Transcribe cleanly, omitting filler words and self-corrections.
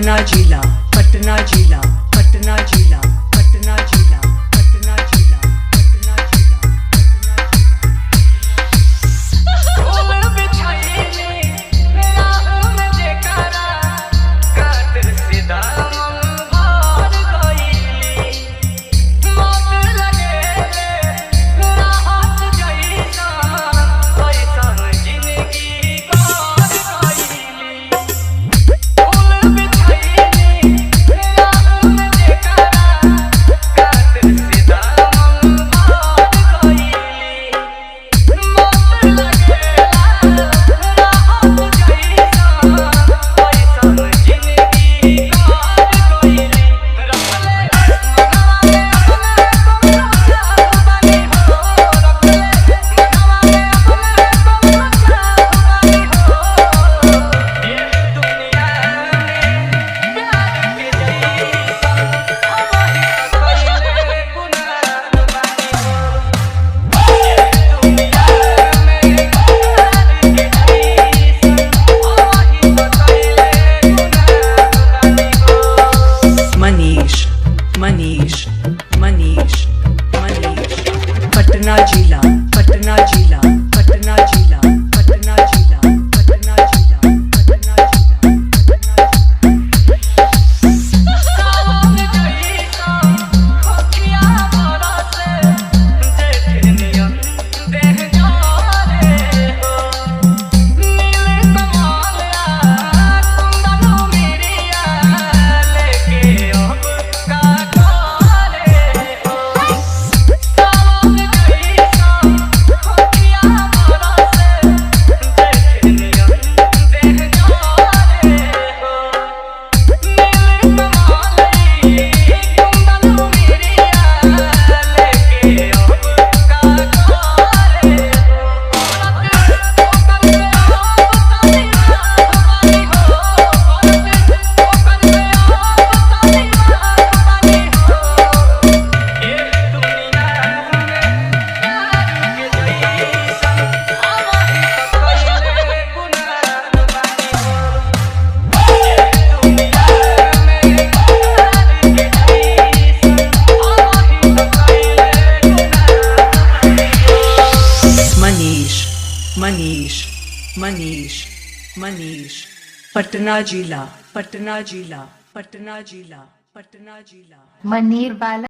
पटना जिला, पटना जिला, पटना जिला, पटना जिला, पटना जिला, पटना जिला, पटना जिला। फूल बिछाइले राह में जेकरा कातिर सीधा मन भर गइली मौत लगेले राहत जइसा ऐसन जिंदगी पार गइली। फूल बिछाइले राह में जेकरा कातिर सीधा मन भर गइली मौत लगेला राहत जइसा ऐसन जिंदगी पार गइली। रखले मनवा में अपने बानी हो, रखले मनवा में अपने बानी हो। ये दुनिया में प्यार के जइसा हमही तो कइले गुनाह बानी हो। ये दुनिया में प्यार के जइसा हमही तो कइले गुनाह बानी हो। मनीष, मनीष, मनीष, मनीष। पटना जिला, पटना जिला, पटना जिला, पटना जिला, पटना जिला, पटना जिला, पटना जिला। सावन जइसा खोखिया बरसे देखनिया देह जारे हो। नील कमलिया कुंदन मिरिया लेके अब का करे हो। सावन जइसा खोखिया बरसे देखनिया देह जारे हो। नील कमली कुंदन मिरिया लेके अब का करे हो। औरत ओकर पे अब तनी बानी हो, औरत ओकर पे अब तनी बानी हो। ये दुनिया में प्यार के जइसा हमही तो कइले गुनाह बानी हो। ये दुनिया में प्यार के जइसा हमही तो कइले गुनाह बानी हो। मनीष, मनीष, मनीष, मनीष। पटना जिला, पटना जिला, पटना जिला, पटना जिला। मनीर बाला।